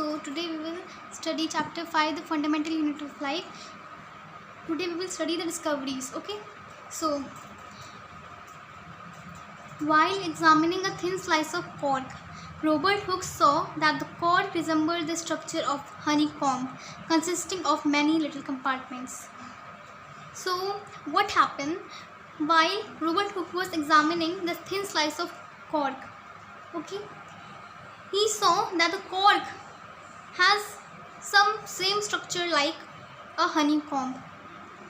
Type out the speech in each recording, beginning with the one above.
So today we will study chapter 5, the fundamental unit of life. Today we will study the discoveries. Okay. So while examining a thin slice of cork, Robert Hooke saw that the cork resembled the structure of honeycomb, consisting of many little compartments. So what happened while Robert Hooke was examining the thin slice of cork? Okay, he saw that the cork has some same structure like a honeycomb,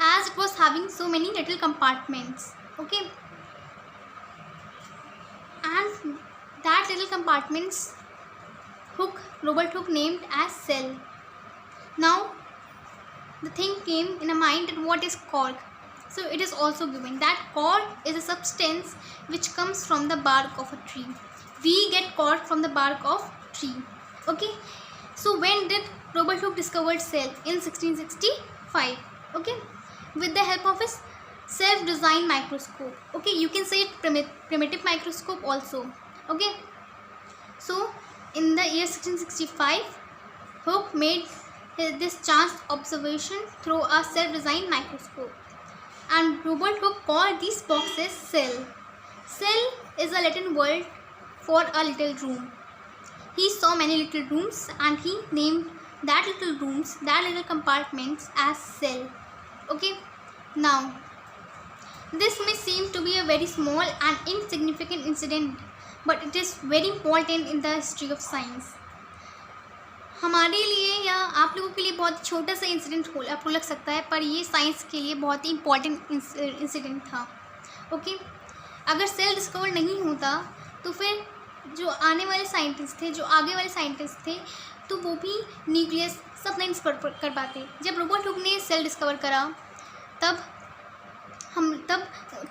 as it was having so many little compartments. Okay, and that little compartments Robert Hooke named as cell. Now the thing came in a mind that what is cork. So it is also given that cork is a substance which comes from the bark of a tree. We get cork from the bark of tree. Okay, so when did Robert Hooke discovered cell? In 1665. Okay, with the help of his self-designed microscope. Okay, you can say it primitive microscope also. Okay, so in the year 1665, Hooke made this chance observation through a self-designed microscope, and Robert Hooke called these boxes cell. Cell is a Latin word for a little room. He saw many little rooms and he named that little rooms, that little compartments as cell. Okay, now this may seem to be a very small and insignificant incident, but it is very important in the history of science. हमारे लिए या आप लोगों के लिए बहुत छोटा सा इंसिडेंट आपको लग सकता है, पर ये साइंस के लिए बहुत ही इम्पॉर्टेंट इंसिडेंट था. ओके, अगर सेल डिस्कवर नहीं होता तो फिर जो आने वाले साइंटिस्ट थे, जो आगे वाले साइंटिस्ट थे, तो वो भी न्यूक्लियस सब नहीं डिस्कवर कर पाते. जब रॉबर्ट हुक ने सेल डिस्कवर करा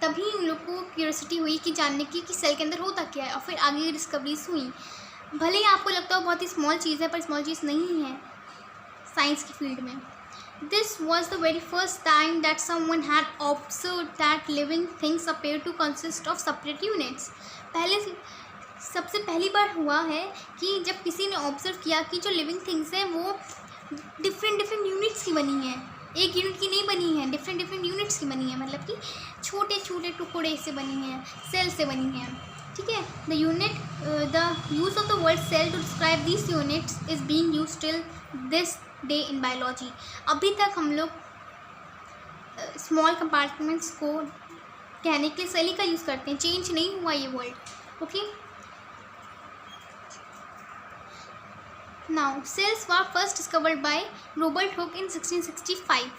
तभी उन लोग को क्यूरियोसिटी हुई कि जानने की कि सेल के अंदर होता क्या है, और फिर आगे की डिस्कवरीज हुई. भले ही आपको लगता हो बहुत ही स्मॉल चीज़ है, पर स्मॉल चीज़ नहीं है साइंस की फील्ड में. This was the very first time that someone had observed that living things appear to consist of separate units. सबसे पहली बार हुआ है कि जब किसी ने ऑब्जर्व किया कि जो लिविंग थिंग्स हैं वो डिफरेंट यूनिट्स की बनी हैं, एक यूनिट की नहीं बनी है, डिफरेंट यूनिट्स की बनी है. मतलब कि छोटे छोटे टुकड़े से बनी हैं, सेल से बनी हैं. ठीक है, the use of the word cell to describe this units is being used till this day in biology. अभी तक हम लोग स्मॉल कंपार्टमेंट्स को कहने के लिए सेल ही का यूज़ करते हैं, चेंज नहीं हुआ ये word. Okay, now cells were first discovered by Robert Hook in 1665.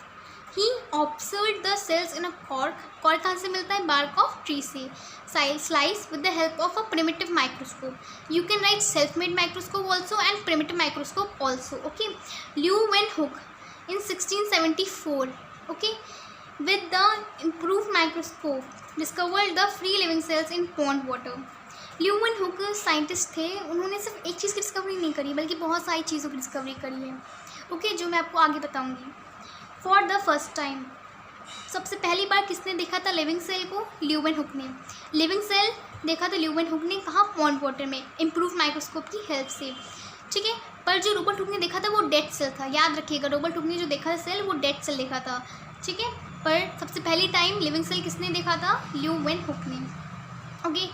He observed the cells in a cork. Cork कहाँ से मिलता है? Bark of tree से. Slice with the help of a primitive microscope. You can write self-made microscope also and primitive microscope also. Okay. Leeuwenhoek in 1674. Okay. With the improved microscope, discovered the free living cells in pond water. Leeuwenhoek scientist थे, उन्होंने सिर्फ एक चीज़ की discovery नहीं करी बल्कि बहुत सारी चीज़ों की डिस्कवरी करी है. ओके, जो मैं आपको आगे बताऊंगी. फॉर द फर्स्ट टाइम, सबसे पहली बार किसने देखा था लिविंग सेल को? ल्यूवेनहुक ने. लिविंग सेल देखा था ल्यूवेनहुक ने कहाँ? पॉन्ड वाटर में, इम्प्रूव माइक्रोस्कोप की हेल्प से. ठीक है, पर जो रॉबर्ट हुक ने देखा था वो डेड सेल था. याद रखिएगा, रॉबर्ट हुक ने जो देखा था सेल वो डेड सेल देखा था. ठीक है, पर सबसे पहली टाइम लिविंग सेल किसने देखा था? ल्यूवेनहुक ने. ओके,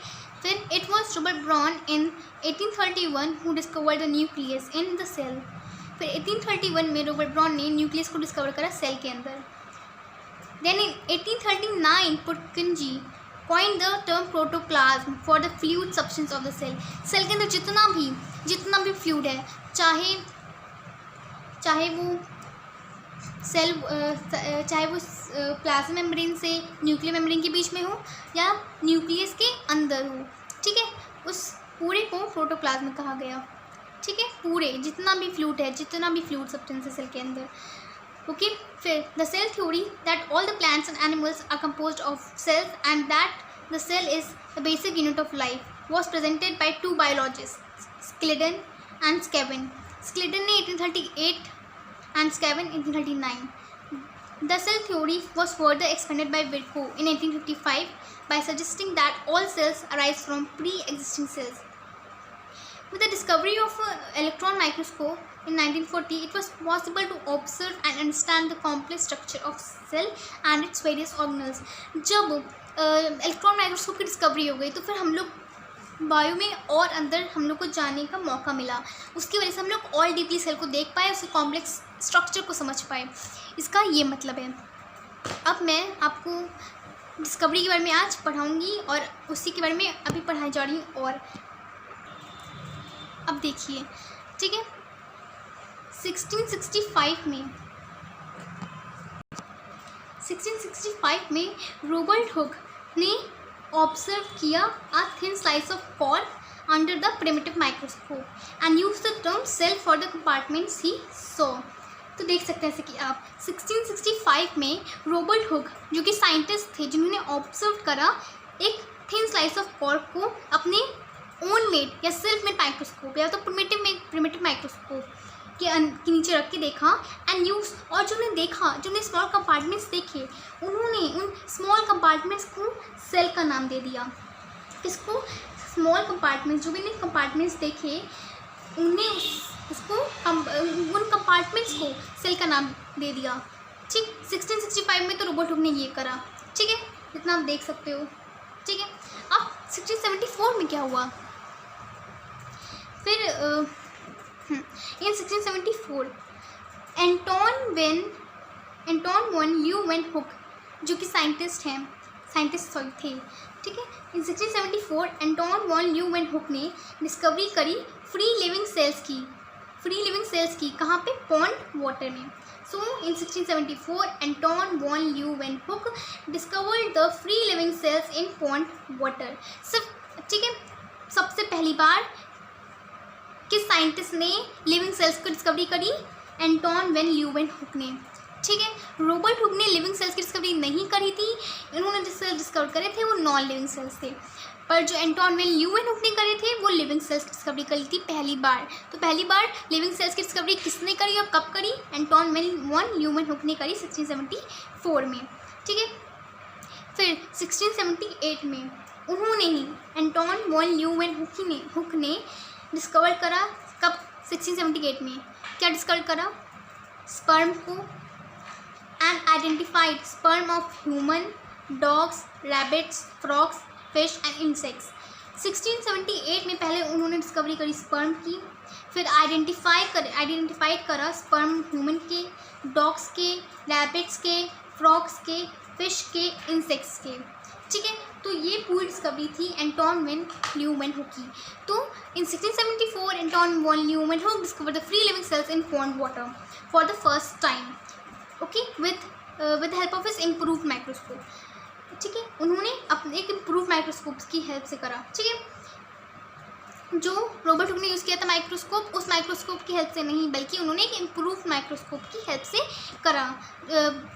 फिर it was Robert Brown in 1831 who discovered the nucleus in the cell. फिर 1831 में रॉबर्ट ब्राउन ने न्यूक्लियस को डिस्कवर करा सेल के अंदर. Then in 1839 Purkinje coined the term protoplasm for the fluid substance of the cell. Cell के अंदर जितना भी फ्लूइड है, चाहे वो प्लाज्मा मेम्ब्रेन से न्यूक्लियर मेम्ब्रेन के बीच में हो या न्यूक्लियस के अंदर हो. ठीक है, उस पूरे को प्रोटोप्लाज्म कहा गया. ठीक है, पूरे जितना भी फ्लूइड सब्सटेंस है सेल के अंदर. ओके, फिर the cell theory that all the plants and animals are composed of cells and that the cell is the basic unit of life was presented by two biologist, Schleiden and Schwann. Schleiden ने 1838 and Scaven 1839. The cell theory was further expanded by Virchow in 1855 by suggesting that all cells arise from pre-existing cells. With the discovery of electron microscope in 1940, it was possible to observe and understand the complex structure of cell and its various organelles. जब electron microscope की discovery हो गई तो फिर हम लोग bio में और अंदर हम लोग को जाने का मौका मिला. उसकी वजह से हम लोग और डीपली सेल को देख पाए, उसके कॉम्प्लेक्स स्ट्रक्चर को समझ पाए. इसका ये मतलब है. अब मैं आपको डिस्कवरी के बारे में आज पढ़ाऊँगी और उसी के बारे में अभी पढ़ाई जा रही हूँ. और अब देखिए, ठीक है, 1665 में रॉबर्ट हुक ने ऑब्जर्व किया a thin slice of cork under the primitive microscope and use the term cell for the compartments he saw. तो देख सकते हैं कि आप 1665 में रॉबर्ट हुक जो कि साइंटिस्ट थे जिन्होंने ऑब्जर्व करा एक थिन स्लाइस ऑफ कॉर्क को अपने ओन मेड या सेल्फ मेड माइक्रोस्कोप या तो प्रिमिटिव माइक्रोस्कोप के नीचे रख के देखा एंड यूज. और जो उन्होंने देखा, जो उन्हें स्मॉल कंपार्टमेंट्स देखे, उन्होंने उन स्मॉल कंपार्टमेंट्स को सेल का नाम दे दिया. किसको? Small compartments. जो भी उन्हें कंपार्टमेंट्स देखे उन्हें उन कंपार्टमेंट्स को सेल का नाम दे दिया. ठीक, 1665 में तो रॉबर्ट हुक ने ये करा. ठीक है, जितना आप देख सकते हो. ठीक है, अब 1674 में क्या हुआ? फिर इन 1674 एंटोन वन ल्यूवेन हुक जो कि साइंटिस्ट थे. ठीक है, इन 1674 एंटोन वन ल्यूवेन हुक ने डिस्कवरी करी फ्री लिविंग सेल्स की. कहाँ पे? पॉन्ड वाटर में. So in 1674, Anton von Leeuwenhoek discovered the free living cells in pond water. ठीक है, सबसे पहली बार किस साइंटिस्ट ने लिविंग सेल्स को डिस्कवरी करी? एंटोन वैन ल्यूवेनहुक ने. ठीक है, रॉबर्ट हुक ने लिविंग सेल्स की डिस्कवरी नहीं करी थी. इन्होंने जो सेल्स डिस्कवर करे थे वो नॉन लिविंग सेल्स थे, पर जो एंटोन वैन ल्यूवेनहुक ने करे थे वो लिविंग सेल्स की डिस्कवरी करी थी पहली बार. तो पहली बार लिविंग सेल्स की डिस्कवरी किसने करी और कब करी? एंटोन वैन ल्यूवेनहुक ने करी 1674 में. ठीक है, फिर 1678 में उन्होंने ही एंटोन वैन ल्यूवेनहुक ने डिस्कवर करा. कब? 1678 में. क्या डिस्कवर करा? स्पर्म को. And identified sperm of human, dogs, rabbits, frogs, fish and insects. 1678 में पहले उन्होंने डिस्कवरी करी स्पर्म की. फिर आइडेंटिफाइड करा स्पर्म ह्यूमन के, डॉग्स के, रैबिट्स के, फ्रॉग्स के, फिश के, इंसेक्ट्स के. ठीक है, तो ये पूरी डिस्कवरी थी एंटोन वैन ल्यूवेनहुक की. तो in 1674 Anton van Leeuwenhoek discovered the free living cells in pond water for the first time. Okay, with help of his improved microscope. ठीक है, उन्होंने अपने एक इम्प्रूव माइक्रोस्कोप की हेल्प से करा. ठीक है, जो रॉबर्ट हुक ने यूज़ किया था माइक्रोस्कोप, उस माइक्रोस्कोप की हेल्प से नहीं बल्कि उन्होंने एक इम्प्रूव माइक्रोस्कोप की हेल्प से करा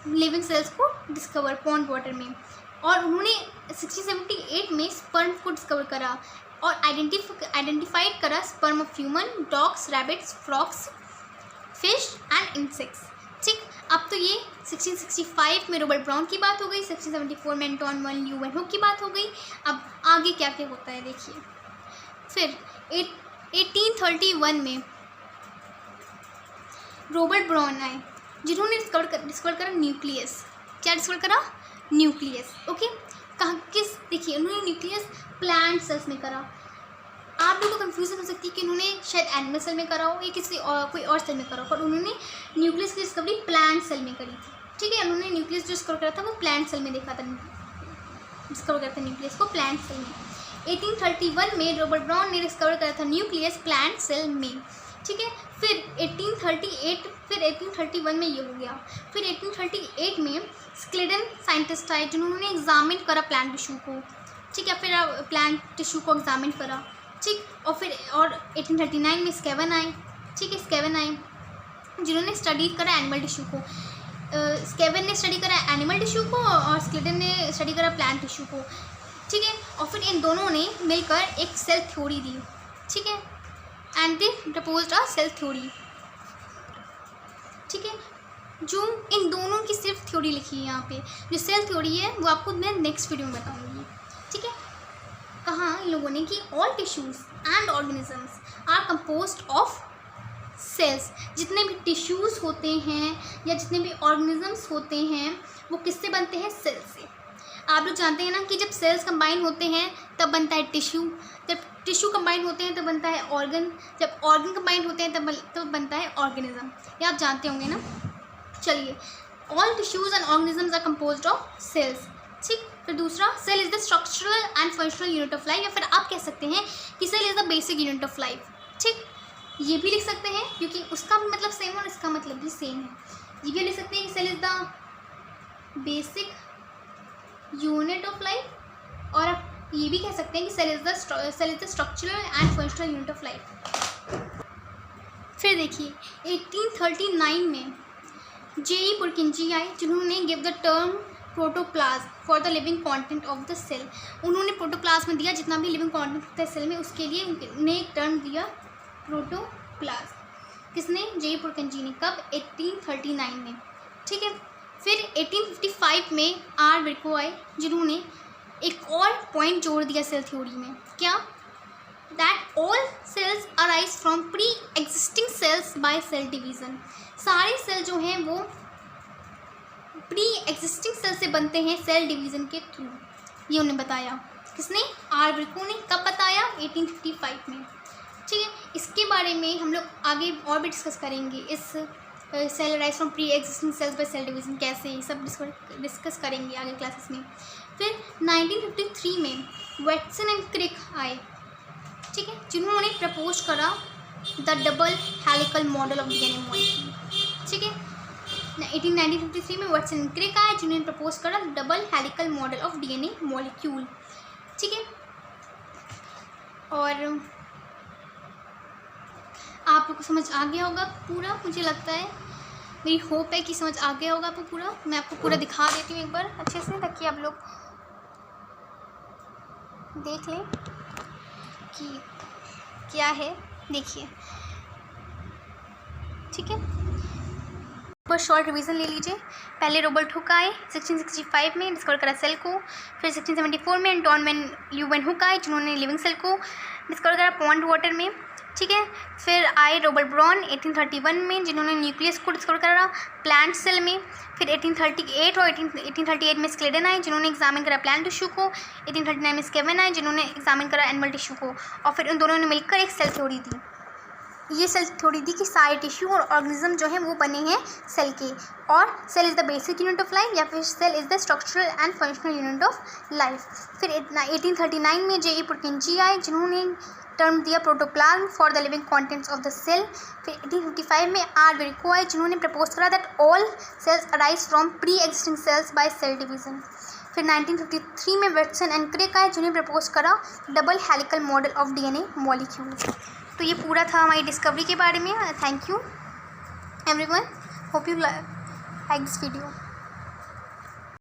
लिविंग सेल्स को डिस्कवर पॉन्ड वाटर में. और उन्होंने 1678 में स्पर्म को डिस्कवर करा और आइडेंटिफाइड करा sperm of human, dogs, rabbits, frogs, fish and insects. ठीक, अब तो ये 1665 में रॉबर्ट ब्राउन की बात हो गई, 1674 में एंटोन वैन ल्यूवेनहुक की बात हो गई. अब आगे क्या क्या होता है देखिए. फिर 1831 में रॉबर्ट ब्राउन आए जिन्होंने डिस्कवर करा न्यूक्लियस. क्या डिस्कवर करा? न्यूक्लियस. ओके, कहाँ किस? देखिए, उन्होंने न्यूक्लियस प्लांट सेल्स में करा. आप लोगों को कन्फ्यूजन हो सकती है कि उन्होंने शायद एनिमल सेल में करा हो या किसी और कोई और सेल में करा हो, पर उन्होंने न्यूक्लियस की डिस्कवरी प्लांट सेल में करी थी. ठीक है, उन्होंने न्यूक्लियस जो डिस्कवर करा था वो प्लांट सेल में देखा था, डिस्कवर करा था न्यूक्लियस को प्लांट सेल में. 1831 में रॉबर्ट ब्राउन ने डिस्कवर करा था न्यूक्लियस प्लांट सेल में. ठीक है, फिर 1831 में ये हो गया. फिर 1838 में स्क्लेडन साइंटिस्ट आए जिन्होंने एग्जामिन करा प्लांट टिश्यू को. ठीक है, फिर प्लांट टिश्यू को एग्जामिन करा. ठीक, और फिर 1839 में स्केवन आए. ठीक है, स्केवन आए जिन्होंने स्टडी करा एनिमल टिश्यू को. स्केवन ने स्टडी करा एनिमल टिश्यू को और स्क्लेडन ने स्टडी करा प्लांट टिश्यू को. ठीक है, और फिर इन दोनों ने मिलकर एक सेल थ्योरी दी. ठीक है, and they proposed a cell theory. ठीक है, जो इन दोनों की सिर्फ थ्योरी लिखी है यहाँ पे. जो सेल थ्योरी है वो आपको मैं नेक्स्ट वीडियो में बताऊँगी. ठीक है, कहाँ इन लोगों ने कि all tissues and organisms are composed of cells. जितने भी टिश्यूज़ होते हैं या जितने भी ऑर्गेनिजम्स होते हैं वो किससे बनते हैं? सेल से। आप लोग जानते हैं ना कि जब सेल्स कंबाइन होते हैं तब बनता है टिश्यू, जब टिश्यू कंबाइन होते हैं तब बनता है ऑर्गन, जब ऑर्गन कंबाइन होते हैं तब बनता है ऑर्गेनिज्म। ये आप जानते होंगे ना। चलिए, all tissues and organisms are composed of cells. ठीक, फिर दूसरा, cell is the structural and functional unit of life, या फिर आप कह सकते हैं कि cell is the basic unit of life. ठीक, ये भी लिख सकते हैं क्योंकि उसका भी मतलब सेम और इसका मतलब भी सेम है। ये भी लिख सकते हैं कि cell is the basic unit of life, और आप ये भी कह सकते हैं कि cell is the structural and functional unit of life. फिर देखिए 1839 में J.E. पुरकिंजी आए जिन्होंने give the term protoplasm for the living content of the cell. उन्होंने प्रोटोप्लाज्म दिया जितना भी लिविंग कंटेंट होता है सेल में, उसके लिए उन्हें एक टर्म दिया प्रोटोप्लाज्म। किसने? J.E. पुरकिंजी ने। कब? 1839 में। ठीक है, फिर 1855 में आर विर्को आए जिन्होंने एक और पॉइंट जोड़ दिया सेल थ्योरी में। क्या? That all cells arise from pre existing cells by cell division. सारे सेल जो हैं वो प्री एग्जिस्टिंग सेल से बनते हैं सेल डिवीज़न के थ्रू। ये उन्हें बताया। किसने? आर विर्को ने। कब बताया? 1855 में। ठीक है, इसके बारे में हम लोग आगे और भी डिस्कस करेंगे। इस cell arise from pre existing cells by cell division कैसे, ये सब डिस्कस करेंगे आगे क्लासेस में। फिर 1953 में वैटसन एंड क्रिक आए, ठीक है, जिन्होंने प्रपोज करा the double helical model of DNA molecule. ठीक है, 1953 में वैटसन एंड क्रिक आए जिन्होंने प्रपोज करा double helical model of DNA molecule. ठीक है, और आप लोग को समझ आ गया होगा पूरा, मुझे लगता है, मेरी होप है कि समझ आ गया होगा आपको पूरा। मैं आपको पूरा दिखा देती हूँ एक बार अच्छे से, ताकि आप लोग देख लें कि क्या है। देखिए, ठीक है, पर शॉर्ट रिवीजन ले लीजिए। पहले रॉबर्ट हुक आए 1665 में, डिस्कवर करा सेल को। फिर 1674 में एंटोन वैन ल्यूवेन हुक आए जिन्होंने लिविंग सेल को डिस्कवर करा पॉन्ड वाटर में। ठीक है, फिर आए रॉबर्ट ब्राउन 1831 में जिन्होंने न्यूक्लियस को डिस्कवर करा प्लांट सेल में। फिर 1838 और 1838 में स्क्लेडन आए जिन्होंने एग्जामिन करा प्लांट टिश्यू को। 1839 में स्केवन आए जिन्होंने एग्जामिन करा एनिमल टिश्यू को, और फिर उन दोनों ने मिलकर एक सेल थ्योरी दी। ये सेल थ्योरी दी कि सारे टिश्यू और ऑर्गेनिज्म जो है वो बने हैं सेल के, और cell is the basic unit of life, या फिर cell is the structural and functional unit of life. फिर 1839 में J.E. पुरकिंजी आए जिन्होंने टर्म दिया protoplasm for the living contents of the cell. फिर 1855 में आर विर्को आए जिन्होंने प्रपोज करा that all cells arise from pre existing cells by cell division. फिर 1953 में वैटसन एंड क्रिक आए जिन्होंने प्रपोज करा double helical model of DNA molecule. तो ये पूरा था हमारी डिस्कवरी के बारे में। Thank you everyone, hope you like this video.